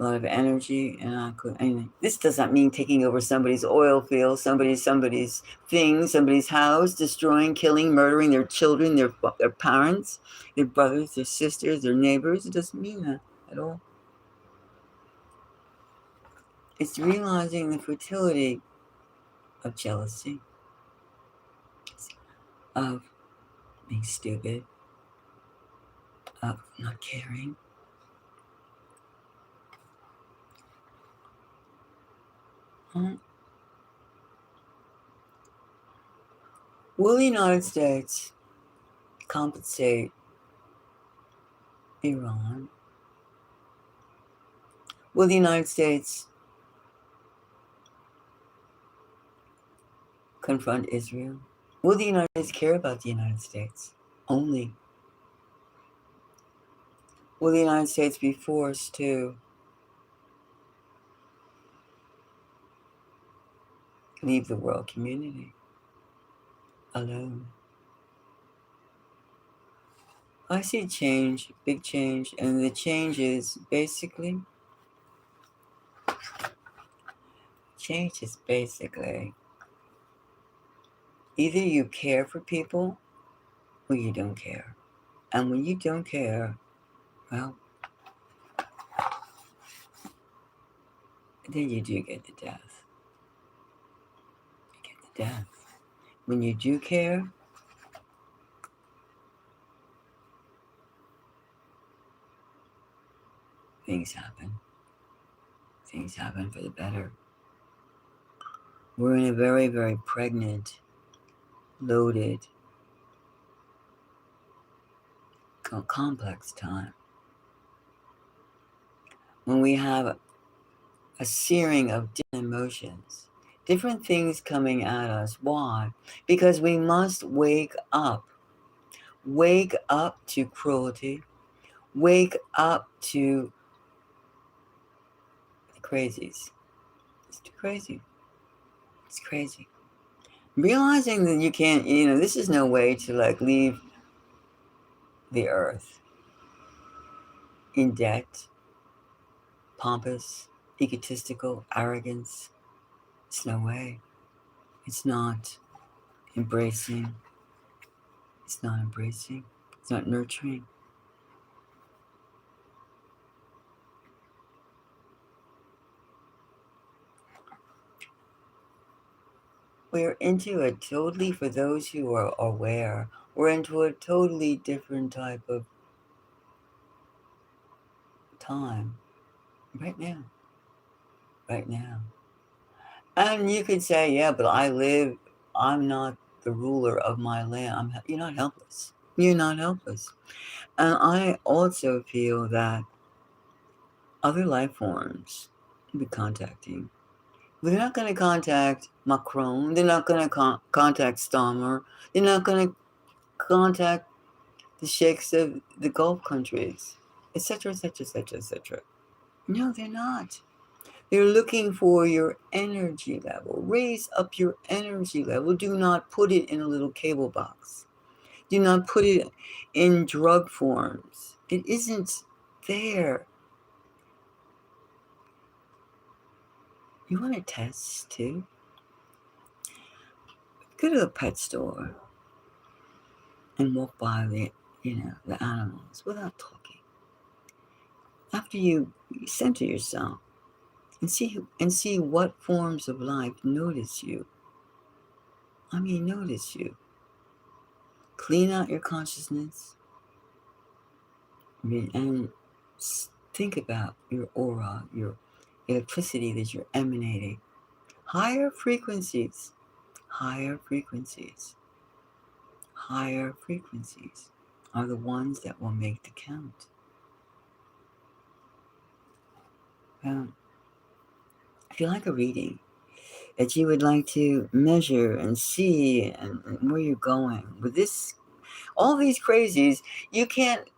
A lot of energy, and this does not mean taking over somebody's oil field, somebody's thing, somebody's house, destroying, killing, murdering their children, their parents, their brothers, their sisters, their neighbors. It doesn't mean that at all. It's realizing the fertility of jealousy, of being stupid, of not caring. Will the United States compensate Iran? Will the United States confront Israel? Will the United States care about the United States only? Will the United States be forced to leave the world community alone? I see change, big change, and the change is basically either you care for people or you don't care. And when you don't care, well, then you do get the death. You get the death. When you do care, things happen. Things happen for the better. We're in a very, very pregnant, loaded, complex time. When we have a searing of different emotions, different things coming at us. Why? Because we must wake up. Wake up to cruelty. Wake up to the crazies. It's too crazy. It's crazy. Realizing that you can't, this is no way to leave the earth in debt, pompous, egotistical, arrogance. It's no way. It's not embracing. It's not embracing. It's not nurturing. We're into a totally, for those who are aware, we're into a totally different type of time right now. Right now. And you could say, yeah, but I'm not the ruler of my land. You're not helpless. You're not helpless. And I also feel that other life forms will be contacting. They're not going to contact Macron. They're not going to contact Stammer. They're not going to contact the sheikhs of the Gulf countries, etc., etc., etc., etc. No, they're not. They're looking for your energy level. Raise up your energy level. Do not put it in a little cable box. Do not put it in drug forms. It isn't there. You want to test too? Go to the pet store and walk by the animals without talking. After you center yourself and see what forms of life notice you. Notice you. Clean out your consciousness and think about your aura, your electricity that you're emanating. Higher frequencies, higher frequencies, higher frequencies are the ones that will make the count. If you like a reading that you would like to measure and see and where you're going with this, all these crazies, you can't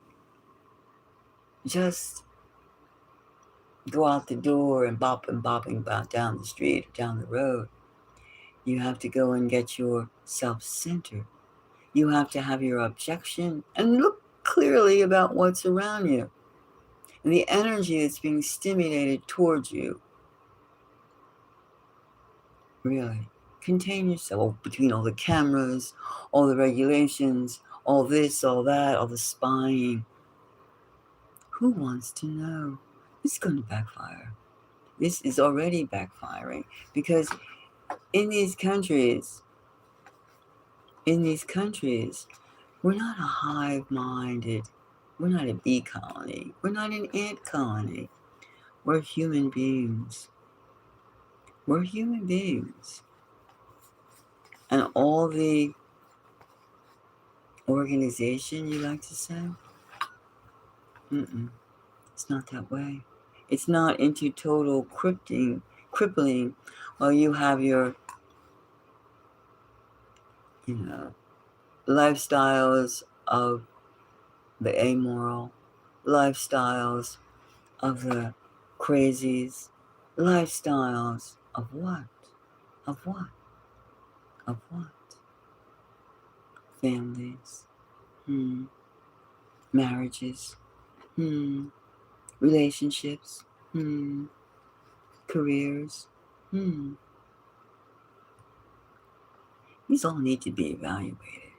just go out the door and bopping about down the street or down the road. You have to go and get yourself centered. You have to have your objection and look clearly about what's around you and the energy that's being stimulated towards you. Really, contain yourself between all the cameras, all the regulations, all this, all that, all the spying. Who wants to know? It's going to backfire. This is already backfiring because in these countries, we're not a hive-minded, we're not a bee colony, we're not an ant colony. We're human beings. We're human beings. And all the organization, you like to say? It's not that way. It's not into total crippling while you have your, lifestyles of the amoral, lifestyles of the crazies, lifestyles of what? Of what? Of what? Families, marriages, relationships, careers, These all need to be evaluated.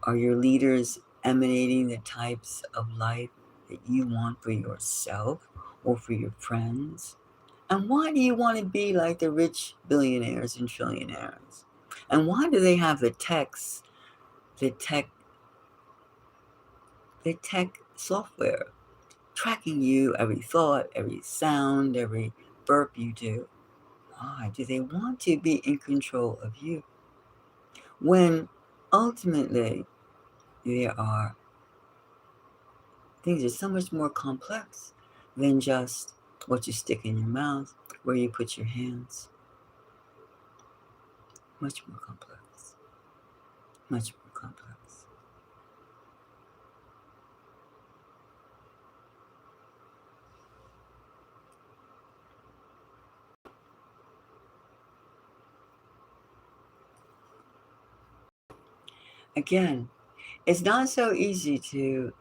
Are your leaders emanating the types of life that you want for yourself or for your friends? And why do you want to be like the rich billionaires and trillionaires? And why do they have the tech software tracking you, every thought, every sound, every burp you do? Why do they want to be in control of you? When ultimately there are things that are so much more complex than just what you stick in your mouth, where you put your hands. Much more complex. Much more complex. Again, it's not so easy to,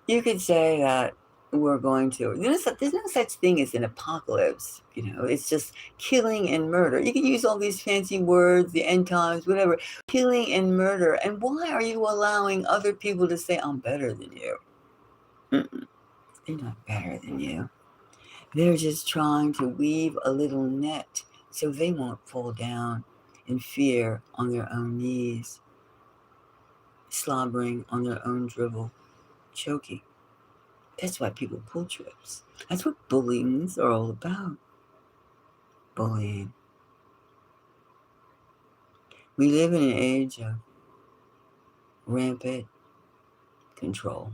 you could say that we're going to, there's no such thing as an apocalypse, it's just killing and murder. You can use all these fancy words, the end times, whatever, killing and murder. And why are you allowing other people to say, I'm better than you? They're not better than you. They're just trying to weave a little net so they won't fall down in fear on their own knees, slobbering on their own dribble, choking. That's why people pull trips. That's what bullying's are all about. Bullying. We live in an age of rampant control.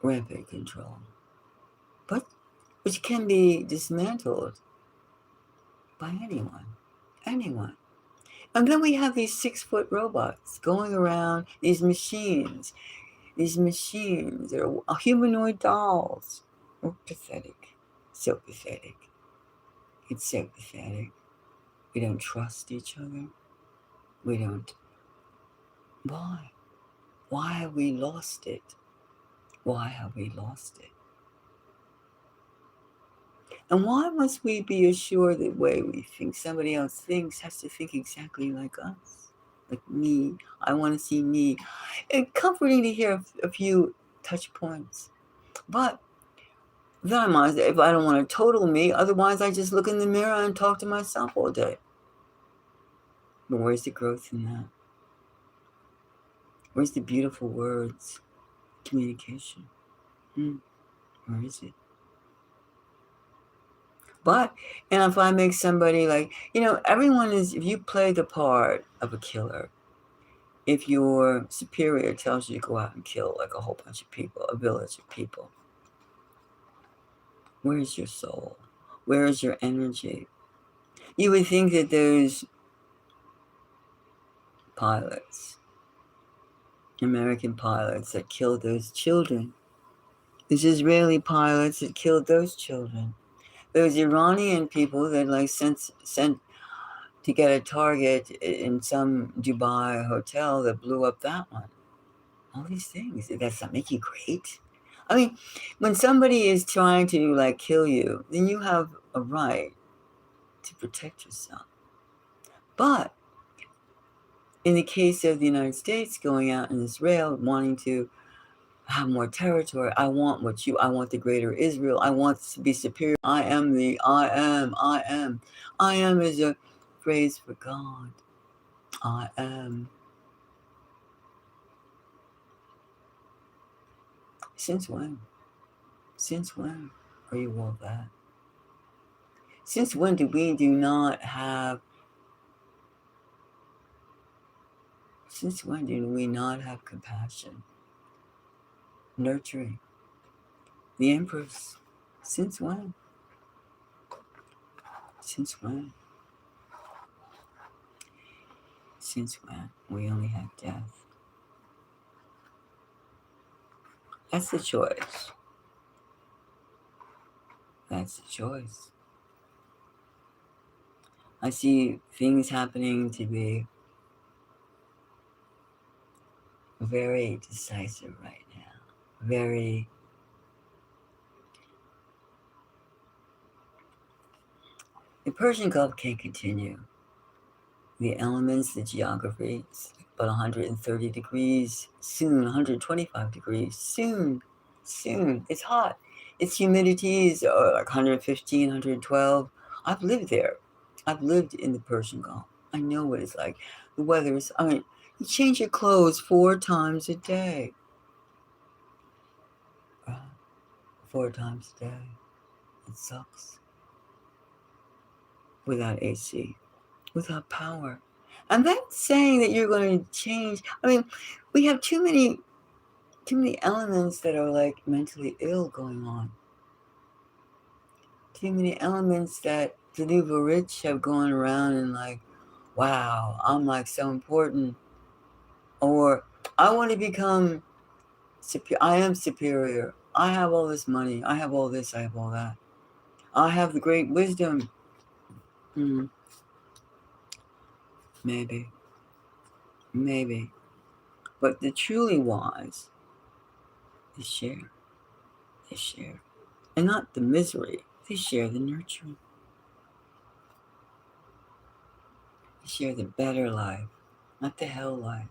Rampant control. But which can be dismantled by anyone. Anyone. And then we have these 6-foot robots going around, these machines that are humanoid dolls. Oh, pathetic. So pathetic. It's so pathetic. We don't trust each other. We don't. Why? Why have we lost it? Why have we lost it? And why must we be assured that the way we think somebody else thinks has to think exactly like us? Like me. I want to see me. It's comforting to hear a few touch points. But then if I don't want to total me, otherwise I just look in the mirror and talk to myself all day. But where's the growth in that? Where's the beautiful words? Communication. Where is it? But, and if I make somebody like, everyone is, if you play the part of a killer, if your superior tells you to go out and kill like a whole bunch of people, a village of people, where's your soul? Where is your energy? You would think that those pilots, American pilots that killed those children, those Israeli pilots that killed those children, those Iranian people that like sent to get a target in some Dubai hotel that blew up that one. All these things. Does that make you great? I mean, when somebody is trying to like kill you, then you have a right to protect yourself. But in the case of the United States going out in Israel, wanting to have more territory, I want the greater Israel. I want to be superior. I am. I am is a phrase for God. I am. Since when? Since when are you all that? Since when do we not have compassion? Nurturing. The Empress. Since when? Since when? Since when? We only have death. That's the choice. That's the choice. I see things happening to be very decisive right now. Very. The Persian Gulf can't continue. The elements, the geography, it's about 130 degrees, soon 125 degrees, soon. It's hot. Its humidities are like 115, 112. I've lived there. I've lived in the Persian Gulf. I know what it's like. The weather is, you change your clothes 4 times a day. 4 times a day. It sucks. Without AC. Without power. I'm not saying that you're going to change. We have too many elements that are like mentally ill going on. Too many elements that the uber rich have gone around and like, wow, I'm like so important. Or I want to become I am superior. I have all this money. I have all this. I have all that. I have the great wisdom. Maybe. But the truly wise, they share. They share. And not the misery. They share the nurturing. They share the better life, not the hell life.